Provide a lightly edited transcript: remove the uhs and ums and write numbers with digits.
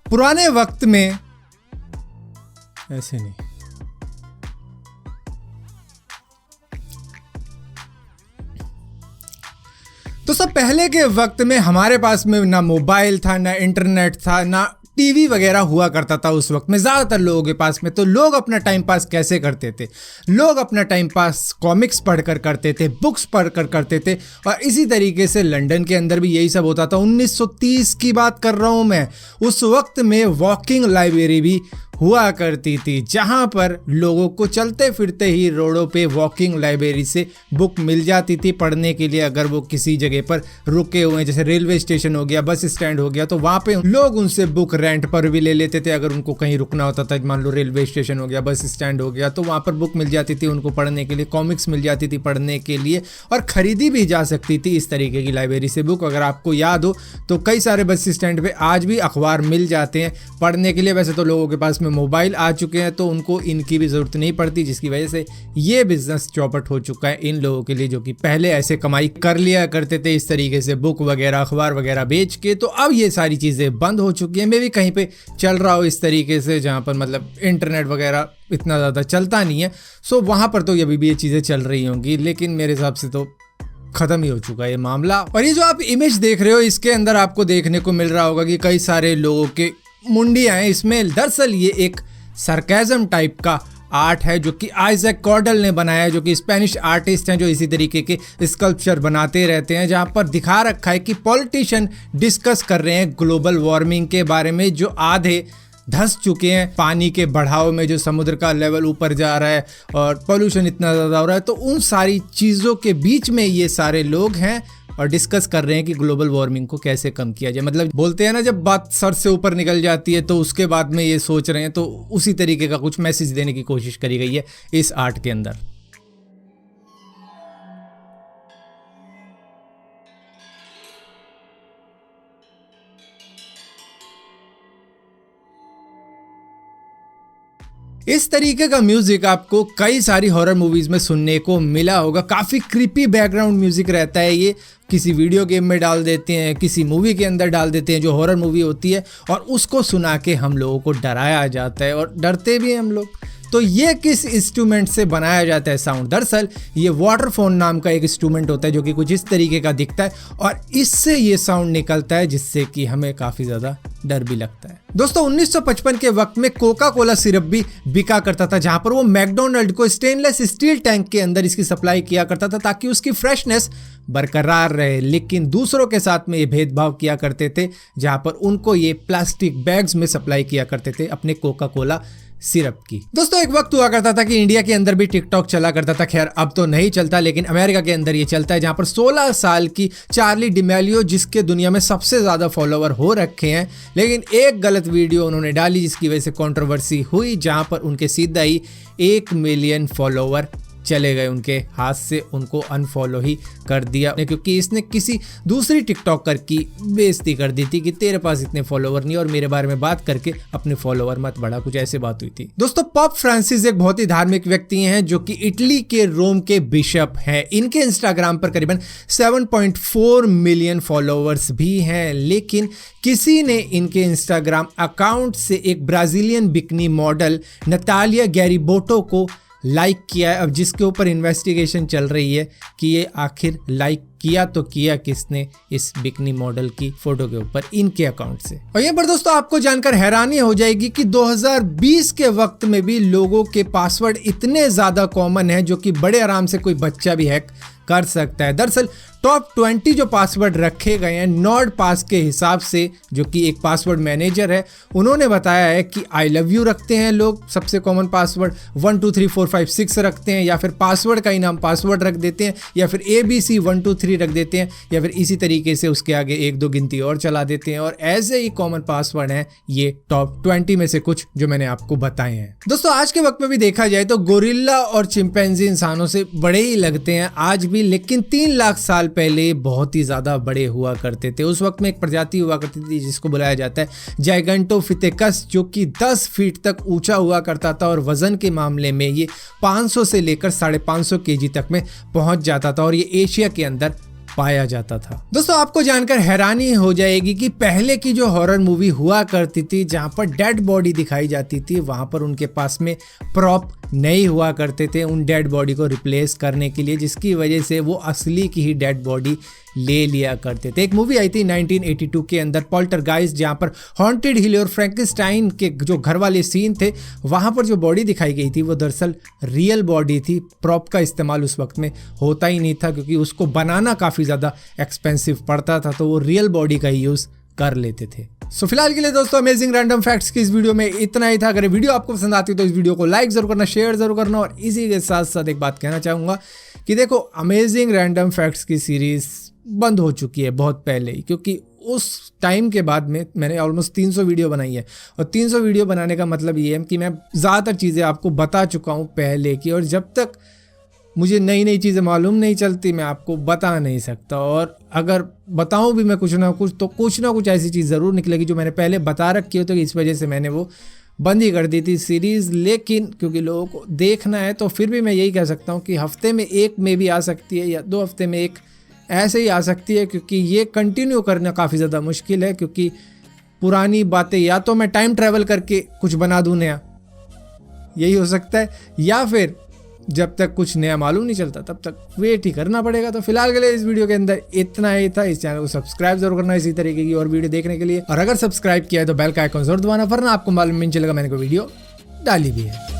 पुराने वक्त में ऐसे नहीं, तो सब पहले के वक्त में हमारे पास में ना मोबाइल था, ना इंटरनेट था, ना टीवी वगैरह हुआ करता था उस वक्त में ज़्यादातर लोगों के पास में। तो लोग अपना टाइम पास कैसे करते थे? लोग अपना टाइम पास कॉमिक्स पढ़कर करते थे, बुक्स पढ़कर करते थे। और इसी तरीके से लंदन के अंदर भी यही सब होता था। 1930 की बात कर रहा हूँ मैं। उस वक्त में वॉकिंग लाइब्रेरी भी हुआ करती थी, जहाँ पर लोगों को चलते फिरते ही रोडों पे वॉकिंग लाइब्रेरी से बुक मिल जाती थी पढ़ने के लिए। अगर वो किसी जगह पर रुके हुए हैं, जैसे रेलवे स्टेशन हो गया, बस स्टैंड हो गया, तो वहाँ पे लोग उनसे बुक रेंट पर भी ले लेते थे। अगर उनको कहीं रुकना होता था, मान लो रेलवे स्टेशन हो गया, बस स्टैंड हो गया, तो वहाँ पर बुक मिल जाती थी उनको पढ़ने के लिए, कॉमिक्स मिल जाती थी पढ़ने के लिए, और ख़रीदी भी जा सकती थी इस तरीके की लाइब्रेरी से बुक। अगर आपको याद हो तो कई सारे बस स्टैंड पर आज भी अखबार मिल जाते हैं पढ़ने के लिए। वैसे तो लोगों के पास में मोबाइल आ चुके हैं तो उनको इनकी भी ज़रूरत नहीं पड़ती, जिसकी वजह से ये बिज़नेस चौपट हो चुका है इन लोगों के लिए, जो कि पहले ऐसे कमाई कर लिया करते थे इस तरीके से बुक वगैरह, अखबार वगैरह बेच के। तो अब ये सारी चीज़ें बंद हो चुकी हैं। मैं भी कहीं पे चल रहा हो इस तरीके से जहाँ पर मतलब इंटरनेट वगैरह इतना ज़्यादा चलता नहीं है, सो वहाँ पर तो अभी भी ये चीज़ें चल रही होंगी, लेकिन मेरे हिसाब से तो खत्म ही हो चुका है ये मामला। और ये जो आप इमेज देख रहे हो, इसके अंदर आपको देखने को मिल रहा होगा कि कई सारे लोगों के मुंडियाँ हैं इसमें। दरअसल ये एक सरकाज़म टाइप का आर्ट है जो कि आइजैक कॉर्डल ने बनाया है, जो कि स्पेनिश आर्टिस्ट हैं जो इसी तरीके के स्कल्पचर बनाते रहते हैं, जहां पर दिखा रखा है कि पॉलिटिशियन डिस्कस कर रहे हैं ग्लोबल वार्मिंग के बारे में, जो आधे धंस चुके हैं पानी के बढ़ाव में, जो समुद्र का लेवल ऊपर जा रहा है और पोल्यूशन इतना ज़्यादा हो रहा है। तो उन सारी चीज़ों के बीच में ये सारे लोग हैं और डिस्कस कर रहे हैं कि ग्लोबल वार्मिंग को कैसे कम किया जाए। मतलब बोलते हैं ना, जब बात सर से ऊपर निकल जाती है तो उसके बाद में ये सोच रहे हैं, तो उसी तरीके का कुछ मैसेज देने की कोशिश करी गई है इस आर्ट के अंदर। इस तरीके का म्यूजिक आपको कई सारी हॉरर मूवीज में सुनने को मिला होगा। काफ़ी क्रीपी बैकग्राउंड म्यूजिक रहता है ये। किसी वीडियो गेम में डाल देते हैं, किसी मूवी के अंदर डाल देते हैं जो हॉरर मूवी होती है, और उसको सुना के हम लोगों को डराया जाता है और डरते भी हैं हम लोग। तो ये किस इंस्ट्रूमेंट से बनाया जाता है साउंड? दरअसल ये वाटरफोन नाम का एक इंस्ट्रूमेंट होता है जो कि कुछ इस तरीके का दिखता है, और इससे ये साउंड निकलता है, जिससे कि हमें काफ़ी ज़्यादा डर भी लगता है। दोस्तों 1955 के वक्त में कोका कोला सिरप भी बिका करता था, जहां पर वो मैकडोनल्ड को स्टेनलेस स्टील टैंक के अंदर इसकी सप्लाई किया करता था ताकि उसकी फ्रेशनेस बरकरार रहे। लेकिन दूसरों के साथ में ये भेदभाव किया करते थे, जहां पर उनको ये प्लास्टिक बैग्स में सप्लाई किया करते थे अपने कोका कोला सिरप की। दोस्तों एक वक्त हुआ करता था कि इंडिया के अंदर भी टिकटॉक चला करता था। खैर अब तो नहीं चलता, लेकिन अमेरिका के अंदर ये चलता है, जहां पर 16 साल की चार्ली डिमेलियो, जिसके दुनिया में सबसे ज़्यादा फॉलोवर हो रखे हैं, लेकिन एक गलत वीडियो उन्होंने डाली जिसकी वजह से कंट्रोवर्सी हुई, जहां पर उनके सीधा ही 1 मिलियन फॉलोवर चले गए उनके हाथ से। उनको अनफॉलो ही कर दिया, क्योंकि इसने किसी दूसरी टिकटॉकर की बेइज्जती कर दी थी कि तेरे पास इतने फॉलोवर नहीं और मेरे बारे में बात करके अपने फॉलोवर मत बढ़ा, कुछ ऐसे बात हुई थी। दोस्तों पोप फ्रांसिस एक बहुत ही धार्मिक व्यक्ति हैं जो कि इटली के रोम के बिशप हैं। इनके इंस्टाग्राम पर करीबन 7.4 मिलियन फॉलोवर्स भी हैं, लेकिन किसी ने इनके इंस्टाग्राम अकाउंट से एक ब्राजीलियन बिकनी मॉडल नतालिया गैरिबोटो को लाइक किया है। अब जिसके ऊपर इन्वेस्टिगेशन चल रही है कि ये आखिर लाइक किया तो किया किसने इस बिकनी मॉडल की फोटो के ऊपर इनके अकाउंट से। और यहाँ पर दोस्तों आपको जानकर हैरानी हो जाएगी कि 2020 के वक्त में भी लोगों के पासवर्ड इतने ज़्यादा कॉमन है जो कि बड़े आराम से कोई बच्चा भी हैक कर सकता है। दरअसल टॉप 20 जो पासवर्ड रखे गए हैं नॉर्ड पास के हिसाब से, जो कि एक पासवर्ड मैनेजर है, उन्होंने बताया है कि आई लव यू रखते हैं लोग सबसे कॉमन पासवर्ड, 1 2 3 4 5 6 रखते हैं, या फिर पासवर्ड का ही नाम पासवर्ड रख देते हैं, या फिर ABC 1 2 3 रख देते हैं, या फिर इसी तरीके से उसके आगे 1 2 गिनती और चला देते हैं। और ऐसे ही कॉमन पासवर्ड हैं ये टॉप 20 में से कुछ जो मैंने आपको बताए हैं। दोस्तों आज के वक्त में भी देखा जाए तो गोरिल्ला और चिंपैंजी इंसानों से बड़े ही लगते हैं आज भी, लेकिन 3 लाख साल पहले बहुत ही ज्यादा बड़े हुआ करते थे। उस वक्त में एक प्रजाति हुआ करती थी जिसको बुलाया जाता है जाइगेंटोफिथेकस, जो कि 10 फीट तक ऊंचा हुआ करता था और वजन के मामले में ये 500 से लेकर 550 kg तक में पहुंच जाता था, और ये एशिया के अंदर पाया जाता था। दोस्तों आपको जानकर हैरानी हो जाएगी कि पहले की जो हॉरर मूवी हुआ करती थी जहां पर डेड बॉडी दिखाई जाती थी, वहां पर उनके पास में प्रॉप नहीं हुआ करते थे उन डेड बॉडी को रिप्लेस करने के लिए, जिसकी वजह से वो असली की ही डेड बॉडी ले लिया करते थे। एक मूवी आई थी 1982 के अंदर पोल्टरगाइस्ट, जहां पर हॉन्टेड हिल और फ्रैंकेनस्टाइन के जो घर वाले सीन थे वहां पर जो बॉडी दिखाई गई थी वो दरअसल रियल बॉडी थी। प्रॉप का इस्तेमाल उस वक्त में होता ही नहीं था क्योंकि उसको बनाना काफ़ी ज़्यादा एक्सपेंसिव पड़ता था, तो वो रियल बॉडी का ही यूज़ कर लेते थे। सो फिलहाल के लिए दोस्तों अमेजिंग रैंडम फैक्ट्स की इस वीडियो में इतना ही था। अगर ये वीडियो आपको पसंद आती है तो इस वीडियो को लाइक जरूर करना, शेयर जरूर करना, और इसी के साथ साथ एक बात कहना चाहूँगा कि देखो अमेजिंग रैंडम फैक्ट्स की सीरीज़ बंद हो चुकी है बहुत पहले ही, क्योंकि उस टाइम के बाद में मैंने ऑलमोस्ट 300 वीडियो बनाई है, और 300 वीडियो बनाने का मतलब ये है कि मैं ज़्यादातर चीज़ें आपको बता चुका हूँ पहले की, और जब तक मुझे नई नई चीज़ें मालूम नहीं चलती मैं आपको बता नहीं सकता, और अगर बताऊं भी मैं कुछ ना कुछ तो कुछ ना कुछ ऐसी चीज़ ज़रूर निकलेगी जो मैंने पहले बता रखी हो, तो इस वजह से मैंने वो बंद ही कर दी थी सीरीज़। लेकिन क्योंकि लोगों को देखना है तो फिर भी मैं यही कह सकता हूँ कि हफ्ते में एक में भी आ सकती है या 2 हफ्ते में एक ऐसे ही आ सकती है, क्योंकि ये कंटिन्यू करना काफ़ी ज़्यादा मुश्किल है, क्योंकि पुरानी बातें या तो मैं टाइम ट्रैवल करके कुछ बना दूँ नया, यही हो सकता है, या फिर जब तक कुछ नया मालूम नहीं चलता तब तक वेट ही करना पड़ेगा। तो फिलहाल के लिए इस वीडियो के अंदर इतना ही था। इस चैनल को सब्सक्राइब जरूर करना इसी तरीके की और वीडियो देखने के लिए, और अगर सब्सक्राइब किया है तो बेल का आइकॉन जरूर दबाना, वरना आपको मालूम नहीं चलेगा मैंने कोई वीडियो डाली भी है।